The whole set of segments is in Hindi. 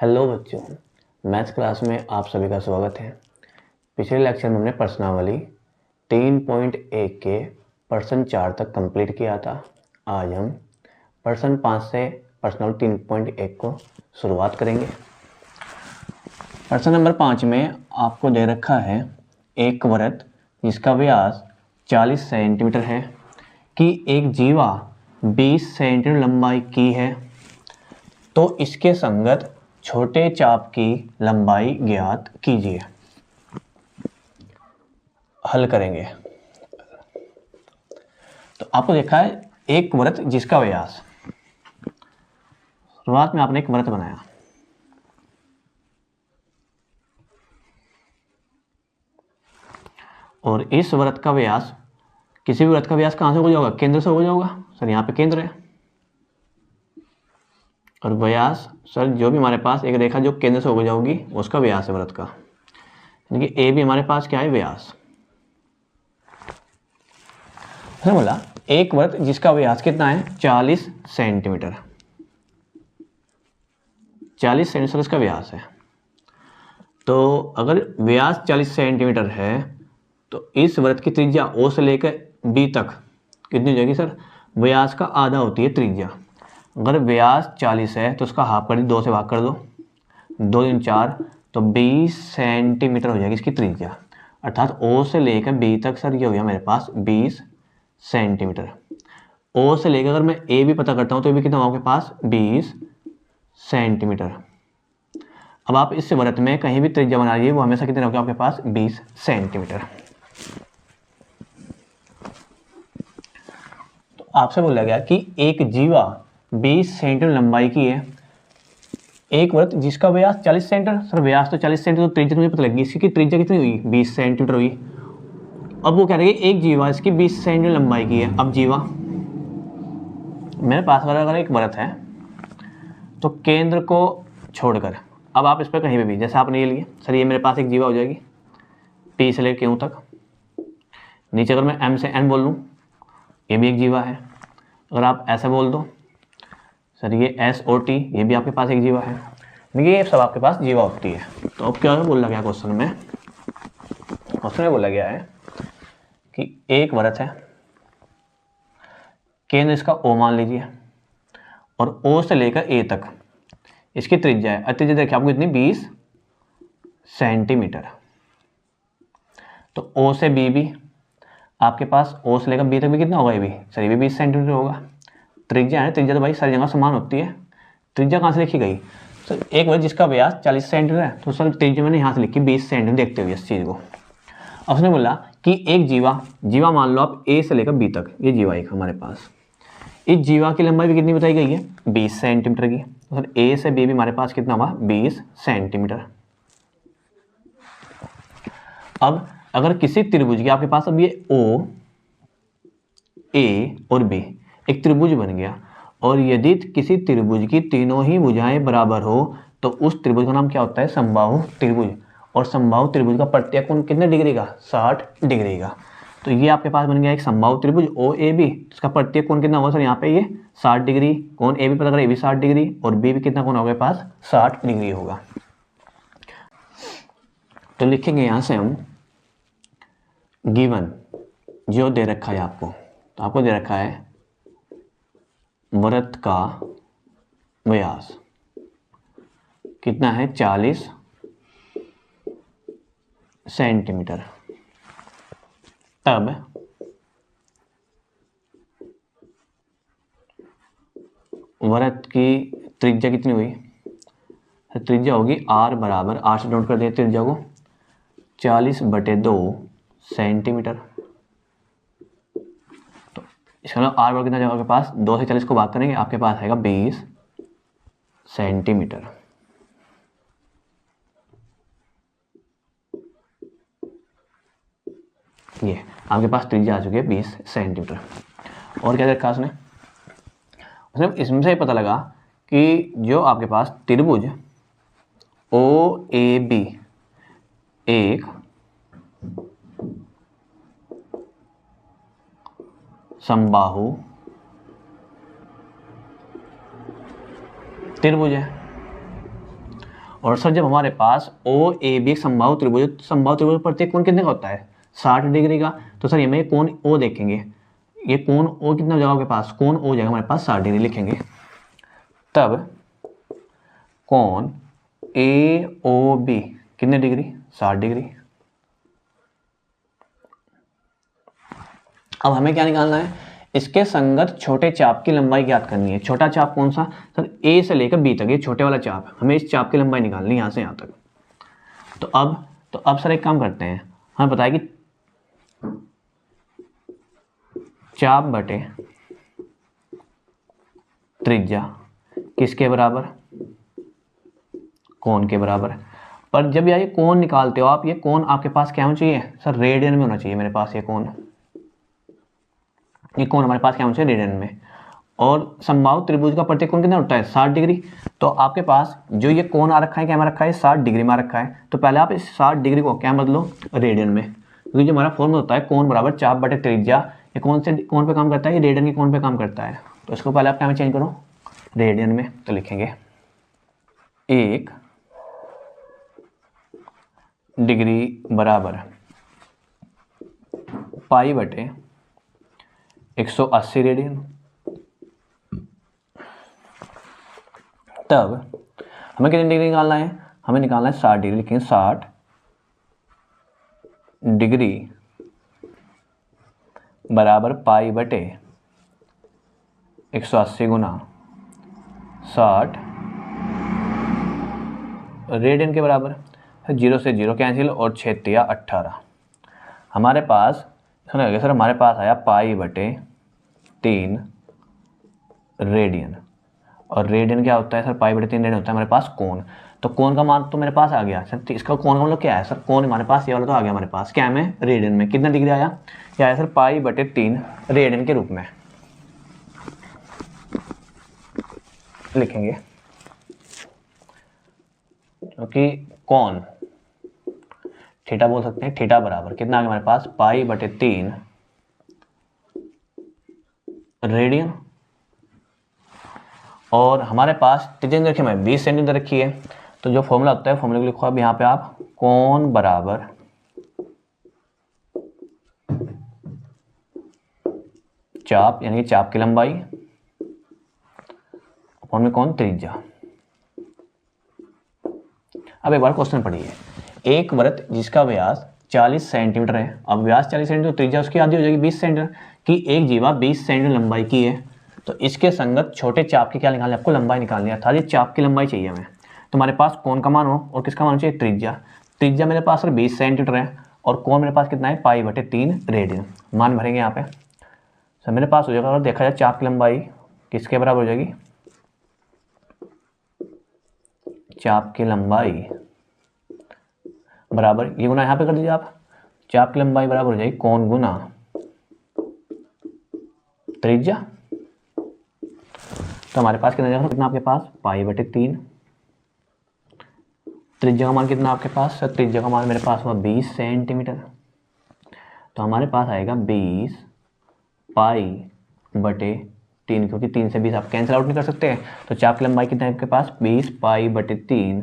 हेलो बच्चों, मैथ्स क्लास में आप सभी का स्वागत है। पिछले लेक्चर में हमने प्रश्नावली 3.1 के प्रश्न 4 तक कंप्लीट किया था। आज हम प्रश्न 5 से प्रश्नावली 3.1 को शुरुआत करेंगे। प्रश्न नंबर 5 में आपको दे रखा है एक वृत्त जिसका व्यास 40 सेंटीमीटर है कि एक जीवा 20 सेंटीमीटर लंबाई की है, तो इसके संगत छोटे चाप की लंबाई ज्ञात कीजिए। हल करेंगे तो आपको देखा है एक वृत्त जिसका व्यास, शुरुआत में आपने एक वृत्त बनाया और इस वृत्त का व्यास, किसी भी वृत्त का व्यास कहां से हो जाएगा? केंद्र से हो जाएगा। सर यहाँ पे केंद्र है और व्यास, सर जो भी हमारे पास एक रेखा जो केंद्र से हो जाएगी उसका व्यास है वृत्त का, यानी कि ए भी हमारे पास क्या है? व्यास। उसने बोला एक वृत्त जिसका व्यास कितना है? 40 सेंटीमीटर। 40 सेंटीमीटर इसका व्यास है। तो अगर व्यास 40 सेंटीमीटर है तो इस वृत्त की त्रिज्या ओ से लेकर बी तक कितनी हो जाएगी? सर व्यास का आधा होती है त्रिज्या। अगर व्यास 40 है तो उसका हाफ कर दी, 2 से भाग कर दो, 2 दूनी 4, तो 20 सेंटीमीटर हो जाएगी इसकी त्रिज्या। अर्थात ओ से लेकर बी तक सर ये हो गया मेरे पास 20 सेंटीमीटर। ओ से लेकर अगर मैं ए भी पता करता हूँ तो ये भी कितना होगा आपके पास? 20 सेंटीमीटर। अब आप इस वृत्त में कहीं भी त्रिज्या बना लीजिए, वो हमेशा कितने होगा आपके पास? 20 सेंटीमीटर। तो आपसे बोला गया कि एक जीवा 20 सेंटीमीटर लंबाई की है, एक वृत्त जिसका व्यास 40 सेंटीमीटर। सर व्यास तो 40 सेंटीमीटर, तो त्रिज्या मुझे पता लगी, इसकी त्रिज्या कितनी हुई? 20 सेंटीमीटर हुई। अब वो कह रहे हैं एक जीवा इसकी 20 सेंटीमीटर लंबाई की है। अब जीवा मेरे पास अगर एक वृत्त है तो केंद्र को छोड़कर अब आप इस पर कहीं भी, जैसे आपने ये लिए, सर ये मेरे पास एक जीवा हो जाएगी पी से लेकर क्यू तक। नीचे अगर मैं एम से एन बोल लूँ, ये भी एक जीवा है। अगर आप ऐसे बोल दो सर ये एस और टी, ये भी आपके पास एक जीवा है। ये सब आपके पास जीवा होती है। तो अब क्या बोला गया क्वेश्चन में? क्वेश्चन में बोला गया है कि एक वृत्त है, केंद्र इसका ओ मान लीजिए, और ओ से लेकर ए तक इसकी त्रिज्या है, त्रिज्या देखिए आपको इतनी 20 सेंटीमीटर। तो ओ से बी भी आपके पास, ओ से लेकर बी तक भी कितना होगा? ये भी सर ये भी 20 सेंटीमीटर होगा। त्रिज्या है, त्रिज्या तो भाई सारी जगह समान होती है। त्रिज्या कहाँ से लिखी गई? सर एक वृत्त जिसका व्यास 40 सेंटीमीटर है तो सर त्रिज्या मैंने यहाँ से लिखी 20 सेंटीमीटर, देखते हुए इस चीज़ को। अब उसने बोला कि एक जीवा मान लो आप ए से लेकर बी तक, ये जीवा एक हमारे पास, इस जीवा की लंबाई भी कितनी बताई गई है? 20 सेंटीमीटर की। तो सर ए से बी भी हमारे पास कितना हुआ? 20 सेंटीमीटर। अब अगर किसी त्रिभुज की आपके पास, अब ये ओ ए और बी एक त्रिभुज बन गया, और यदि किसी त्रिभुज की तीनों ही भुजाएं बराबर हो तो उस त्रिभुज का नाम क्या होता है? समबाहु त्रिभुज। और समबाहु त्रिभुज का प्रत्येक कोण कितने डिग्री का? 60 डिग्री का। तो ये आपके पास बन गया एक समबाहु त्रिभुज ओ ए बी। इसका प्रत्येक कोण कितना होगा? सर यहाँ पे ये 60 डिग्री। कोण ए बी पता करें, ए भी 60 डिग्री, और बी भी कितना कोण होगा पास? 60 डिग्री होगा। तो लिखेंगे यहां से हम गिवन जो दे रखा है आपको, तो आपको दे रखा है वृत्त का व्यास कितना है? 40 सेंटीमीटर। तब वृत्त की त्रिज्या कितनी हुई? त्रिज्या होगी आर बराबर, आर से नोट कर दिया त्रिज्या को, 40/2 सेंटीमीटर। तो इसका मतलब आर बराबर कितना जाएगा आपके पास? 2 से 40 को भाग करेंगे, आपके पास आएगा 20 सेंटीमीटर। ये आपके पास त्रिज्या आ चुकी है 20 सेंटीमीटर। और क्या देखा उसने? इसमें से पता लगा कि जो आपके पास त्रिभुज ओ ए बी एक समबाहु त्रिभुज है, और सर जब हमारे पास ओ ए बी एक समबाहु त्रिभुज, तो समबाहु त्रिभुज प्रत्येक कोण कितने का होता है 60 डिग्री का। तो सर ये में कोण ओ देखेंगे, ये कोण ओ कितना हो जाएगा आपके पास, कोण ओ जाएगा हमारे पास 60 डिग्री लिखेंगे। तब कोण ए ओ बी कितने डिग्री 60 डिग्री। अब हमें क्या निकालना है, इसके संगत छोटे चाप की लंबाई ज्ञात करनी है। छोटा चाप कौन सा सर, ए से लेकर बी तक, ये छोटे वाला चाप, हमें इस चाप की लंबाई निकालनी है यहाँ से यहाँ तक। तो अब सर एक काम करते हैं, हमें पता है कि चाप बटे त्रिज्या किसके बराबर, कोण के बराबर। पर जब ये कोण निकालते हो आप, ये कोण आपके पास क्या होना चाहिए सर, रेडियन में होना चाहिए मेरे पास। ये कोण हमारे पास क्या होना चाहिए, रेडियन में। और समबाहु त्रिभुज का प्रत्येक कोण कितना होता है 60 डिग्री। तो आपके पास जो ये कोण आ रखा है, क्या में रखा है 60 डिग्री में रखा है। तो पहले आप इस 60 डिग्री को क्या बदलो रेडियन में, क्योंकि जो हमारा फॉर्मूला होता है कोण बराबर चाप बटे त्रिज्या, ये कौन से कोण पे काम करता है, ये रेडियन के कोण पे काम करता है। तो इसको पहले आप क्या में चेंज करो, रेडियन में। तो लिखेंगे 1 डिग्री बराबर पाई बटे 180 रेडियन। तब हमें कितनी डिग्री निकालना है, हमें निकालना है 60 डिग्री। लिखेंगे 60 डिग्री बराबर पाई बटे 180 गुना 60 रेडियन के बराबर। 0 से 0 कैंसिल और 6 या 18। हमारे पास सुनिए सर, हमारे पास आया पाई बटे 3 रेडियन। और रेडियन क्या होता है सर, पाई बटे 3 रेडियन होता है हमारे पास कोण। तो कोण का मान तो मेरे पास आ गया सर, इसका कोण का मतलब क्या है सर, कोण हमारे पास ये वाला तो आ गया हमारे पास, क्या में रेडियन में। कितना डिग्री आया, क्या आया सर पाई बटे 3 रेडियन के रूप में लिखेंगे। क्योंकि कोण थीटा बोल सकते हैं, थीटा बराबर कितना आ गया हमारे पास पाई बटे 3 रेडियन। और हमारे पास त्रिज्या रखी है 20 सेंटीमीटर रखी है। तो जो फॉर्मूला होता है, फॉर्मूले को लिखो अब यहाँ पे आप, कोण बराबर चाप यानी चाप की लंबाई और में कोण त्रिज्या। अब एक बार क्वेश्चन पढ़िए, एक वृत्त जिसका व्यास 40 सेंटीमीटर है। अब व्यास 40 सेंटीमीटर, त्रिज्या उसकी आधी हो जाएगी 20 सेंटीमीटर की। एक जीवा 20 सेंटीमीटर लंबाई की है। तो इसके संगत छोटे चाप की क्या निकालनी है आपको, लंबाई निकालनी है, अर्थात ये चाप की लंबाई चाहिए हमें। तो हमारे पास कोण का मान हो और किसका मान चाहिए, त्रिज्या। त्रिज्या मेरे पास सर 20 सेंटीमीटर है और कोण मेरे पास कितना है पाई बटे 3 रेडियन। मान भरेंगे यहाँ पे सर, मेरे पास हो जाएगा। और देखा जाए चाप की लंबाई किसके बराबर हो जाएगी, चाप की लंबाई बराबर, ये गुना यहाँ पे कर दीजिए आप, चाप की लंबाई बराबर हो जाएगी कोण गुना त्रिज्या। तो हमारे पास कितना आपके पास पाई बटे 3, त्रिज्या का मान कितना आपके पास सर, त्रिज्या का मान मेरे पास हुआ 20 सेंटीमीटर। तो हमारे पास आएगा 20 पाई बटे 3, क्योंकि 3 से 20 आप कैंसिल आउट नहीं कर सकते हैं। तो चाप की लंबाई कितना है आपके पास 20 पाई बटे 3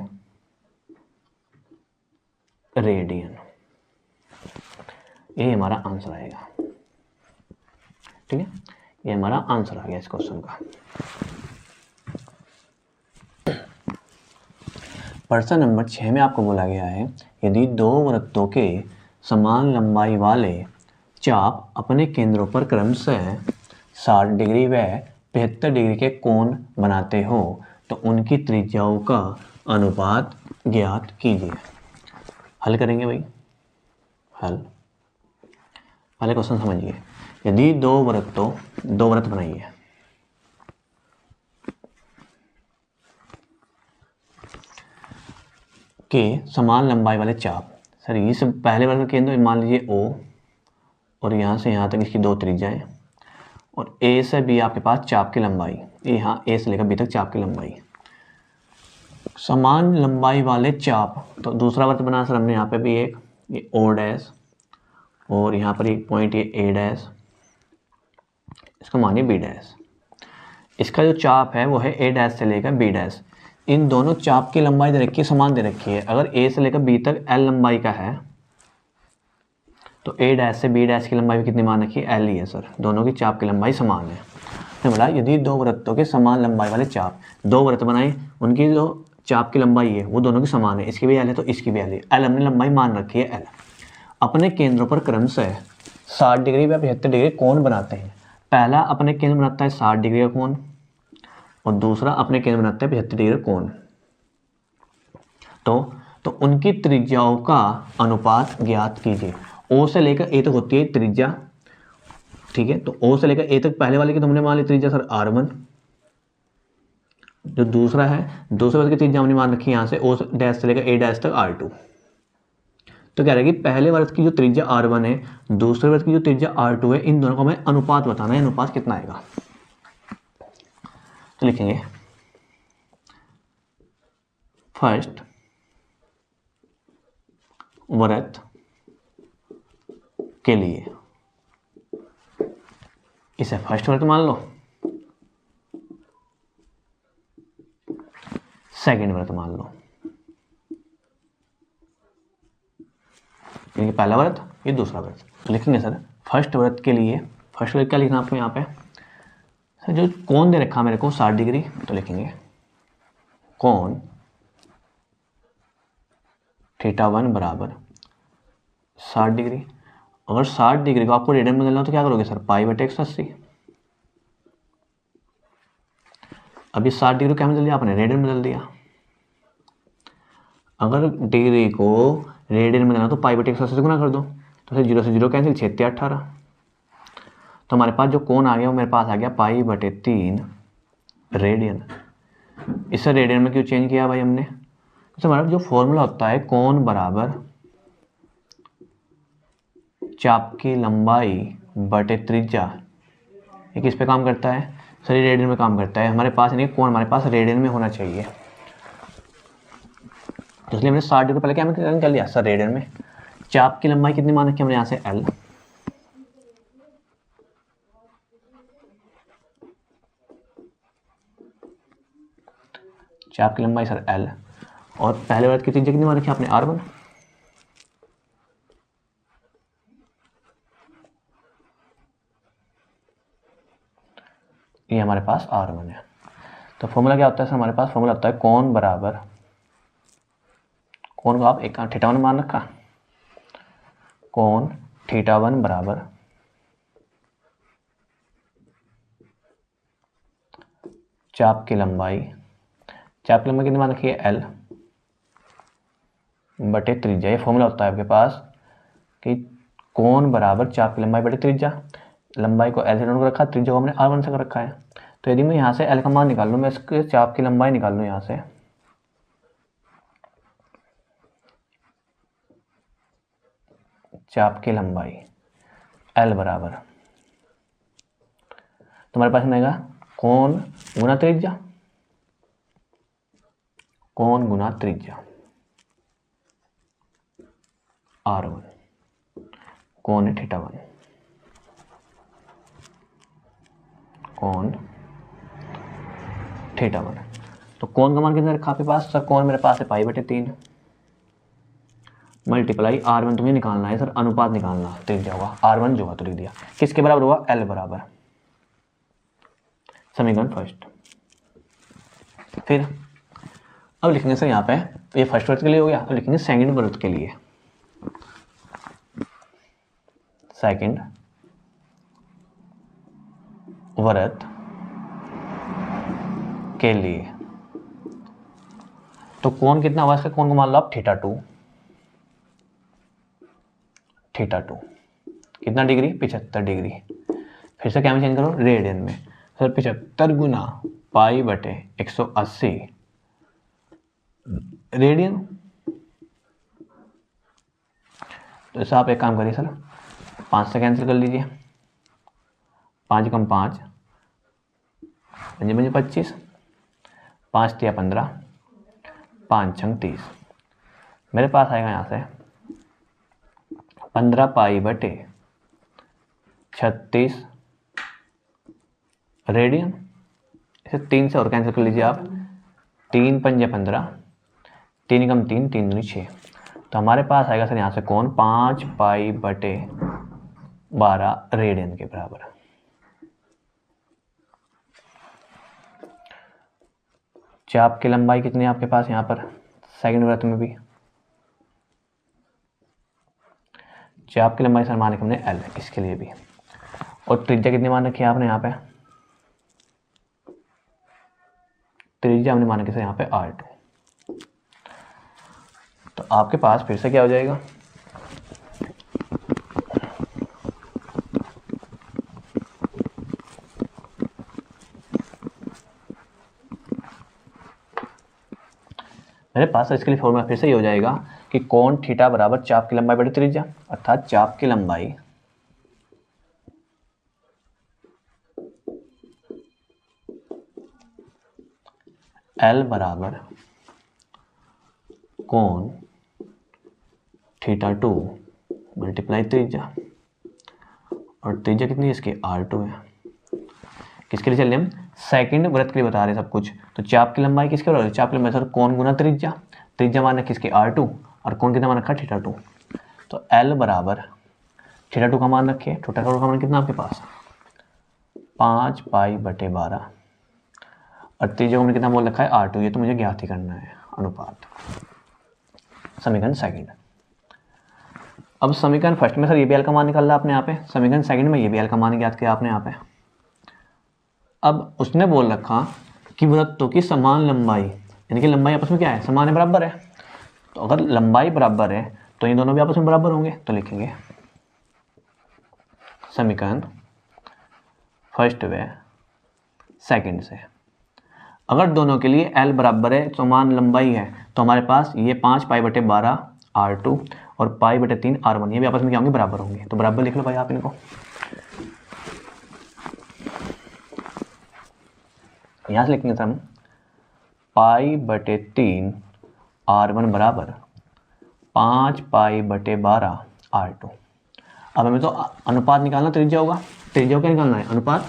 रेडियन। ये हमारा आंसर आएगा, ठीक है, ये हमारा आंसर आ गया इस क्वेश्चन का। प्रश्न नंबर 6 में आपको बोला गया है, यदि दो वृत्तों के समान लंबाई वाले चाप अपने केंद्रों पर क्रमशः 60 डिग्री व 75 डिग्री के कोण बनाते हो तो उनकी त्रिज्याओं का अनुपात ज्ञात कीजिए। हल करेंगे भाई, हल। पहले क्वेश्चन समझिए, यदि दो वृत्त बनाइए, के समान लंबाई वाले चाप। सर ये सब पहले वाले केंद्र मान लीजिए O, और यहाँ से यहाँ तक इसकी 2 त्रिज्याएं, और A से B आपके पास चाप की लंबाई, यहाँ A से लेकर B तक चाप की लंबाई। समान लंबाई वाले चाप, तो दूसरा वृत्त बना सर हमने यहाँ पे भी एक, ये O डैश, और यहाँ पर एक पॉइंट ये A डैश, इसको मानिए B डैश। इसका जो चाप है वो है A डैश से लेकर B डैश। इन दोनों चाप की लंबाई दे रखी है, समान दे रखी है। अगर ए से लेकर बी तक एल लंबाई का है तो ए डैश से बी डैश की लंबाई भी कितनी मान रखी है? एल ही है सर। दोनों की चाप की लंबाई समान है। तो बोला यदि दो वृत्तों के समान लंबाई वाले चाप, दो वृत्त बनाए, उनकी जो चाप की लंबाई है वो दोनों की समान है, इसकी भी एल है तो इसकी भी एल है। एल हमने लंबाई मान रखी है एल। अपने केंद्रों पर क्रमशः 60 डिग्री व 75 डिग्री कोण बनाते हैं। पहला अपने केंद्र बनाता है 60 डिग्री का कोण और दूसरा अपने केंद्र बनाता है 75 डिग्री का कोण। तो उनकी त्रिज्याओं का अनुपात ज्ञात कीजिए। ओ से लेकर ए तक होती है त्रिज्या, ठीक है। तो ओ से लेकर ए तक पहले वाले की तो हमने मान ली त्रिज्या सर r1, जो दूसरा है दूसरे वर्ग की त्रिज्या हमने मान रखी है यहाँ से ओ डैश से लेकर ए डैश तक r2। तो कह रहा है कि पहले वर्ग की जो त्रिज्या r1 है, दूसरे वर्ग की जो त्रिज्या r2 है, इन दोनों को हमें अनुपात बताना है। अनुपात कितना आएगा? तो लिखेंगे फर्स्ट वृत्त के लिए, इसे फर्स्ट वृत्त मान लो, सेकंड वृत्त मान लो। ये पहला वृत्त, ये दूसरा वृत्त। तो लिखेंगे सर फर्स्ट वृत्त के लिए, फर्स्ट वृत्त क्या लिखना आपको यहाँ पे सर? जो कोण दे रखा मेरे को 60 डिग्री, तो लिखेंगे कोण θ1 बराबर 60 डिग्री। अगर 60 डिग्री को आपको रेडियन में बदलना हो तो क्या करोगे सर? π/180। अभी 60 डिग्री क्या बदल दिया आपने? रेडियन बदल दिया। अगर डिग्री को रेडियन में बदलना तो π/180 से गुना कर दो, तो फिर 0 से 0 कैंसिल, 6 18। तो हमारे पास जो कोण आ गया वो मेरे पास आ गया π/3 रेडियन। इसे रेडियन में क्यों चेंज किया भाई हमने? तो हमारा जो फॉर्मूला होता है कोण बराबर चाप की लंबाई बटे त्रिज्या, ये किस पे काम करता है सर? ये रेडियन में काम करता है। हमारे पास नहीं कोण, हमारे पास रेडियन में होना चाहिए, तो इसलिए हमने 60 डिग्री पहले क्या कर लिया सर? रेडियन में। चाप की लंबाई कितनी मान रखी हमने यहाँ से? एल। चाप की लंबाई सर एल, और पहले वर्ग की त्रिज्या कितनी मान रखी आपने? r1। ये हमारे पास r1 है। तो फॉर्मूला क्या होता है सर? हमारे पास फॉर्मूला होता है कोण बराबर, कोण को आप एक θ1 मान रखा, कोण θ1 बराबर चाप की लंबाई, चाप की लंबाई कितनी मान रखी है? एल बटे त्रिज्या। ये फॉर्मूला होता है आपके पास कि कोण बराबर चाप की लंबाई बटे त्रिज्या। लंबाई को एल से नोट कर रखा, त्रिज्या को हमने r1 से कर रखा है। तो यदि मैं यहाँ से एल का मान निकाल लूँ, मैं इसके चाप की लंबाई निकाल लूँ यहाँ से, चाप की लंबाई एल बराबर, तो हमारे पास आएगा कोण गुना त्रिज्या, कोण गुना त्रिज्या r1, कोण है θ1, कोण θ1। तो कोण का मान कितना रखा आपके पास सर? कोण मेरे पास है π/3 मल्टीप्लाई r1 तुम्हें निकालना है सर, अनुपात निकालना, त्रिज्या होगा r1 जो होगा तो लिख दिया। किसके बराबर हुआ? l बराबर, समीकरण फर्स्ट। फिर अब लिखेंगे सर यहाँ पे, ये फर्स्ट वृत्त के लिए हो गया। अब लिखेंगे सेकंड वृत्त के लिए, सेकंड वृत्त के लिए। तो कोण कितना हुआ इसका? कोण को मान लो आप θ2, θ2 कितना डिग्री? 75 डिग्री। फिर से क्या में चेंज करो? रेडियन में। सर 75 गुना π/180 रेडियन। तो ऐसा आप एक काम करिए सर, 5 से कैंसिल कर लीजिए, 5 कम 5 पंजे 25, 5 तिया 15, 5 छंग 30। मेरे पास आएगा यहाँ से 15 π/36 रेडियन। इसे 3 से और कैंसिल कर लीजिए आप, 3 पंजे 15, 3 एकम 3, 3 दूनी 6। तो हमारे पास आएगा सर यहाँ से कौन 5 पाई बटे 12 रेडियन के बराबर। चाप की लंबाई कितनी है आपके पास यहाँ पर सेकंड वृत्त में भी? चाप की लंबाई सर मान रखी हमने L इसके लिए भी, और त्रिज्या कितनी मान रखी है आपने यहाँ पे? त्रिज्या हमने मान रखी सर यहाँ पे R2। तो आपके पास फिर से क्या हो जाएगा, मेरे पास इसके लिए फॉर्मूला फिर से ये हो जाएगा कि कोण थीटा बराबर चाप की लंबाई बटे त्रिज्या, अर्थात चाप की लंबाई L बराबर कोण θ2 मल्टीप्लाई त्रिज्या, और त्रिज्या कितनी है इसकी R2 है। किसके लिए चल रहे हम सेकंड वृत्त के लिए बता रहे हैं सब कुछ। तो चाप की लंबाई किसके बराबर? चाप की लंबाई सर कोण गुना त्रिज्या, त्रिज्या मान रखी किसकी R2, और कोण कितना मान रखा θ2। तो L बराबर θ2 का मान रखिए, θ2 का मान कितना आपके पास 5 पाई बटे 12, और त्रिज्या को कितना बोल रखा है R2। ये तो मुझे ज्ञात ही करना है अनुपात। समीकरण सेकंड। अब समीकरण फर्स्ट में सर ये भी L का मान निकाल आपने यहाँ पे, समीकरण सेकंड में ये भी L का मान ज्ञात किया आपने यहाँ पे। अब उसने बोल रखा कि वृत्तों की समान लंबाई, यानी कि लंबाई आपस में क्या है, समान है, बराबर है। तो अगर लंबाई बराबर है तो ये दोनों भी आपस में बराबर होंगे। तो लिखेंगे समीकरण फर्स्ट व सेकंड से, अगर दोनों के लिए L बराबर है, समान लंबाई है, तो हमारे पास ये 5 पाई बटे 12 R2 और पाई बटे 3 R1, ये भी आपस में क्या होंगे, बराबर होंगे। तो बराबर लिख लो भाई आप इनको। यहाँ से लिखेंगे सर हम पाई बटे 3 R1 बराबर 5 पाई बटे 12 R2। अब हमें तो अनुपात निकालना, त्रिज्या होगा, त्रिज्या क्या निकालना है, अनुपात।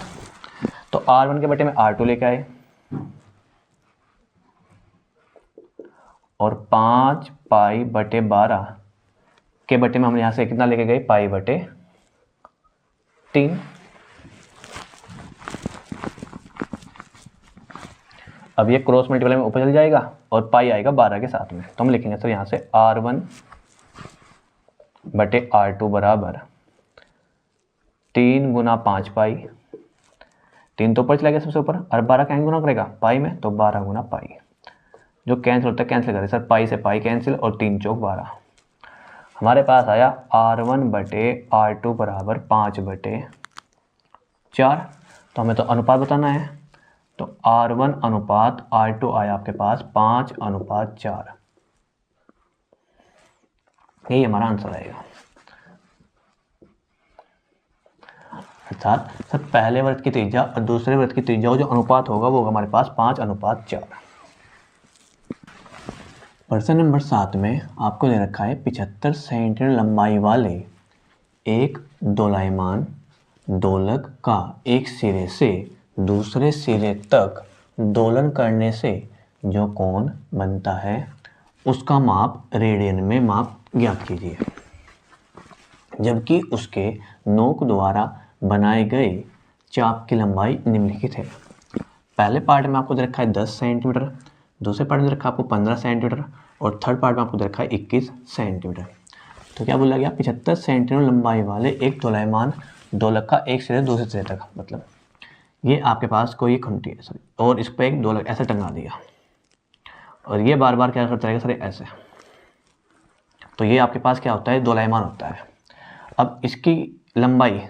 तो R1 के बटे में R2 लेके आए, और 5 पाई बटे 12 के बटे में हम यहाँ से कितना लेके गए, पाई बटे 3। अब ये क्रॉस मल्टीप्लाई में ऊपर चल जाएगा और पाई आएगा 12 के साथ में। तो हम लिखेंगे सर यहाँ से R1 बटे R2 बराबर 3 गुना 5 पाई, 3 तो ऊपर चला गया सबसे ऊपर, और 12 क्या गुना करेगा पाई में, तो 12 गुना पाई। जो कैंसिल होता है कैंसिल करें सर, पाई से पाई कैंसिल, और 3 चौक 12। हमारे पास आया R1 बटे R2 बराबर 5 बटे 4। तो हमें तो अनुपात बताना है, तो R1 अनुपात R2 आया आपके पास 5 अनुपात 4। यही हमारा आंसर आएगा। अर्थात सर पहले वृत्त की त्रिज्या और दूसरे वृत्त की त्रिज्या जो अनुपात होगा वो होगा हमारे पास 5 अनुपात 4। प्रश्न नंबर 7 में आपको दे रखा है 75 सेंटीमीटर लंबाई वाले एक दोलायमान दोलक का एक सिरे से दूसरे सिरे तक दोलन करने से जो कोण बनता है उसका माप रेडियन में माप ज्ञात कीजिए, जबकि उसके नोक द्वारा बनाए गए चाप की लंबाई निम्नलिखित है। पहले पार्ट में आपको दे रखा है 10 सेंटीमीटर, दूसरे पार्ट में दे रखा है आपको 15 सेंटीमीटर, और थर्ड पार्ट में आपको दे रखा है 21 सेंटीमीटर। तो क्या बोला गया, 75 सेंटीमीटर लंबाई वाले एक दोलायमान दोलक का एक सिरे दूसरे सिरे तक, मतलब ये आपके पास कोई खुंटी है सर, और इस पर एक दोलक ऐसे टंगा दिया, और ये बार बार क्या करता रहेगा सर ऐसे। तो ये आपके पास क्या होता है, दोलायमान होता है। अब इसकी लंबाई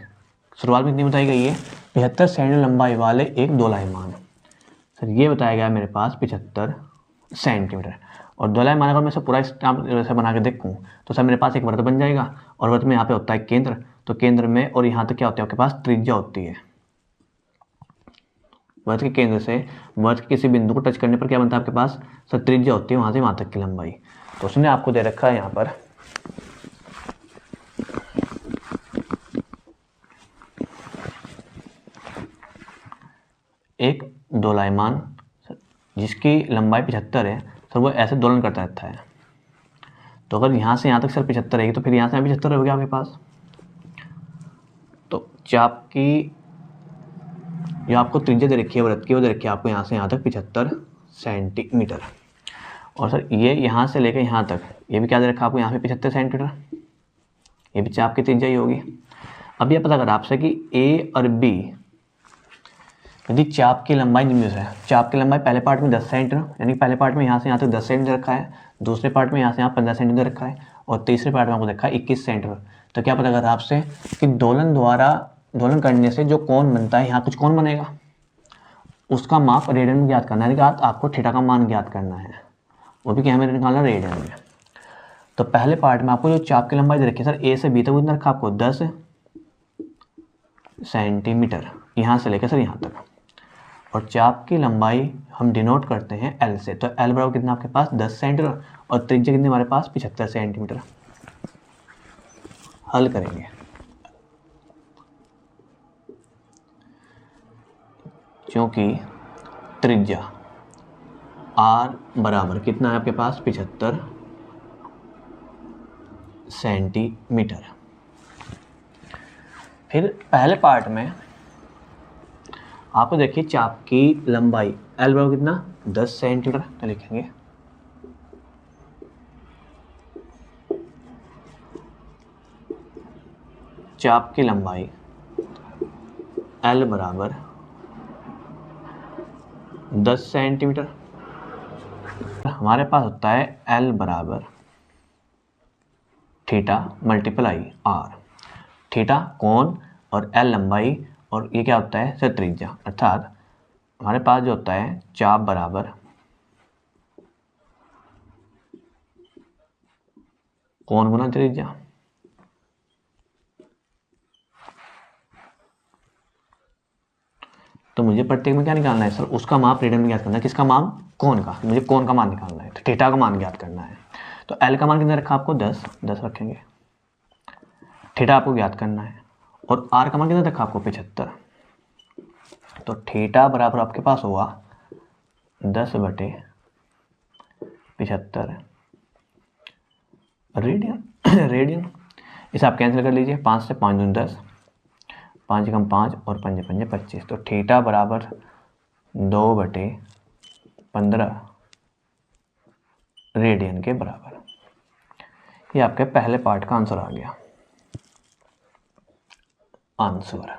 शुरुआत में कितनी बताई गई है, 75 सेंटीमीटर लंबाई वाले एक दोलायमान। सर ये बताया गया मेरे पास 75 सेंटीमीटर, और दोलायमान अगर मैं से पूरा से बना के देखूँ तो सर मेरे पास एक वृत्त बन जाएगा, और वृत्त में यहाँ पे होता है केंद्र, तो केंद्र में और यहाँ तक क्या होता है आपके पास त्रिज्या होती है। वृत्त के केंद्र से वृत्त के किसी बिंदु को टच करने पर क्या बनता है आपके पास, सर त्रिज्या होती है वहाँ से वहाँ तक की लंबाई। तो उसने आपको दे रखा है यहाँ पर एक दोलायमान जिसकी लंबाई 75 है सर वो ऐसे दोलन करता रहता है। तो अगर यहाँ से यहाँ तक सर 75 रहेगी तो फिर यहाँ से यहाँ 75 हो गया आपके पास। तो चाप की जो आपको त्रिज्या दे रखी है वृत्त की वो दे रखी है आपको यहाँ से यहाँ तक 75 सेंटीमीटर। और सर ये यहाँ से लेकर यहाँ तक ये भी क्या दे रखा है आपको यहाँ पे 75 सेंटीमीटर, ये भी चाप की त्रिज्या ही होगी। अब ये पता करा आपसे कि ए और बी यदि चाप की लंबाई निम्न है, चाप की लंबाई पहले पार्ट में 10 सेंटीमीटर यानी पहले पार्ट में यहाँ से यहाँ तक 10 सेंटीमीटर रखा है, दूसरे पार्ट में यहाँ से यहाँ 15 सेंटीमीटर रखा है और तीसरे पार्ट में आपको रखा है 21 सेंटीमीटर। तो क्या पता करा आपसे कि दोलन करने से जो कोण बनता है, यहाँ कुछ कोण बनेगा, उसका माप रेडियन में ज्ञात करना है। आपको थीटा का मान ज्ञात करना है, वो भी क्या हमें निकालना रेडियन में। तो पहले पार्ट में आपको जो चाप की लंबाई दे रखी है सर ए से बी तक उतना रखा आपको 10 सेंटीमीटर यहाँ से लेकर सर यहाँ तक। और चाप की लंबाई हम डिनोट करते हैं एल से, तो एल बराबर कितना आपके पास 10 सेंटीमीटर और त्रिज्या कितनी हमारे पास 75 सेंटीमीटर। हल करेंगे। क्योंकि त्रिज्या आर बराबर कितना है आपके पास 75 सेंटीमीटर। फिर पहले पार्ट में आपको देखिए चाप की लंबाई एल बराबर कितना 10 सेंटीमीटर, तो लिखेंगे चाप की लंबाई एल बराबर 10 सेंटीमीटर। हमारे पास होता है एल बराबर थीटा मल्टीप्लाई आर, थीटा कोण और एल लंबाई और ये क्या होता है सर त्रिज्या। अर्थात हमारे पास जो होता है चाप बराबर कोण गुना त्रिज्या। तो मुझे प्रत्येक में क्या निकालना है सर, उसका माप रेडियन में ज्ञात करना है। किसका मान, कोण का। मुझे कोण का मान निकालना है, तो थीटा का मान ज्ञात करना है। तो एल का मान कितना रखा आपको 10 रखेंगे, थीटा आपको ज्ञात करना है और आर का मान कितना रखा आपको 75। तो थीटा बराबर आपके पास होगा 10/75 रेडियन। रेडियन इसे आप कैंसिल कर लीजिए, 5 से 5 दूनी 10, 5 कम 5 और 5 5 25। तो थीटा बराबर 2/15 रेडियन के बराबर। ये आपके पहले पार्ट का आंसर आ गया। आंसर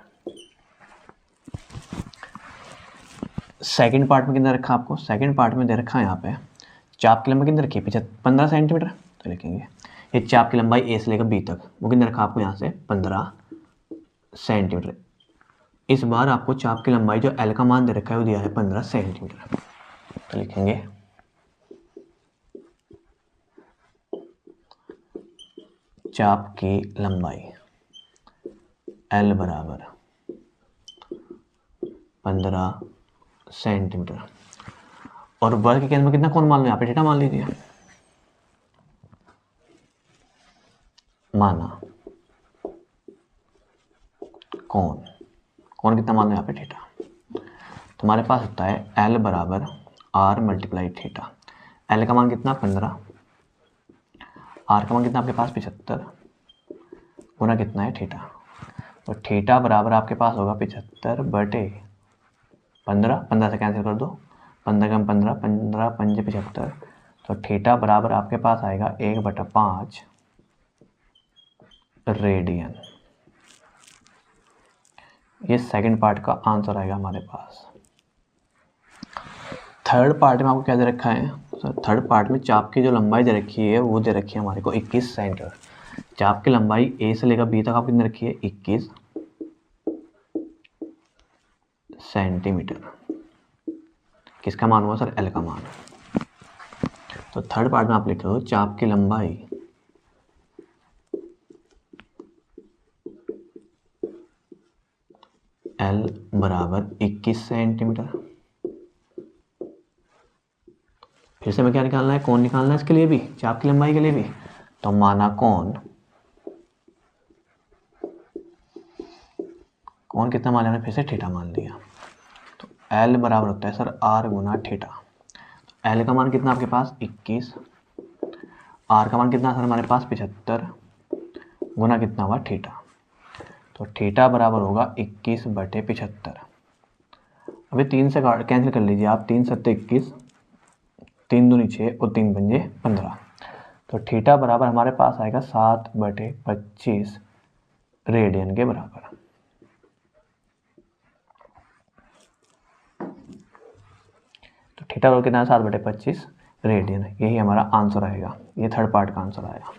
सेकंड पार्ट में कितना रखा आपको, सेकंड पार्ट में दे रखा है यहाँ पे चाप की लंबाई कितनी रखी है 15 सेंटीमीटर। तो लिखेंगे ये चाप की लंबाई ए से लेकर बी तक वो कितना रखा आपको यहाँ से 15 सेंटीमीटर। इस बार आपको चाप की लंबाई जो एल का मान दे रखा है वो दिया है 15 सेंटीमीटर। तो लिखेंगे चाप की लंबाई एल बराबर 15 सेंटीमीटर और वर्ग के केंद्र में कितना कोण मान लो, यहाँ पे थीटा मान लीजिए। माना कोण कितना मान लो यहाँ पे थीटा। तो हमारे पास होता है एल बराबर आर मल्टीप्लाई थीटा। एल का मान कितना 15, आर का मान कितना आपके पास 75 गुना कितना है थीटा। तो थीटा बराबर आपके पास होगा 75/15, 15 से कैंसिल कर दो, 15 कम 15, 15 5 75। तो थीटा बराबर आपके पास आएगा 1/5 रेडियन। ये सेकंड पार्ट का आंसर आएगा हमारे पास। थर्ड पार्ट में आपको क्या दे रखा है सर, थर्ड पार्ट में चाप की जो लंबाई दे रखी है वो दे रखी है हमारे को 21 सेंटीमीटर। चाप की लंबाई ए से लेकर बी तक आपको कितनी रखी है 21 सेंटीमीटर। किसका मान हुआ सर, एल का मान। तो थर्ड पार्ट में आप लिख रहे हो चाप की लंबाई एल बराबर 21 सेंटीमीटर। फिर से हमें क्या निकालना है, कोण निकालना है इसके लिए भी, चाप की लंबाई के लिए भी। तो माना कोण कितना मान लिया, फिर से थीटा मान लिया। तो एल बराबर होता है सर आर गुना थीटा। एल का मान कितना आपके पास 21, आर का मान कितना सर हमारे पास 75 गुना कितना हुआ थीटा। तो थीटा बराबर होगा 21/75। अभी 3 से कैंसिल कर लीजिए आप, 3 सत्ते 21, 3 दूनी 6 और 3 पंजे 15। तो थीटा बराबर हमारे पास आएगा 7/25 रेडियन के बराबर। तो थीटा बराबर कितना है 7/25 रेडियन। यही हमारा आंसर आएगा, ये थर्ड पार्ट का आंसर आएगा।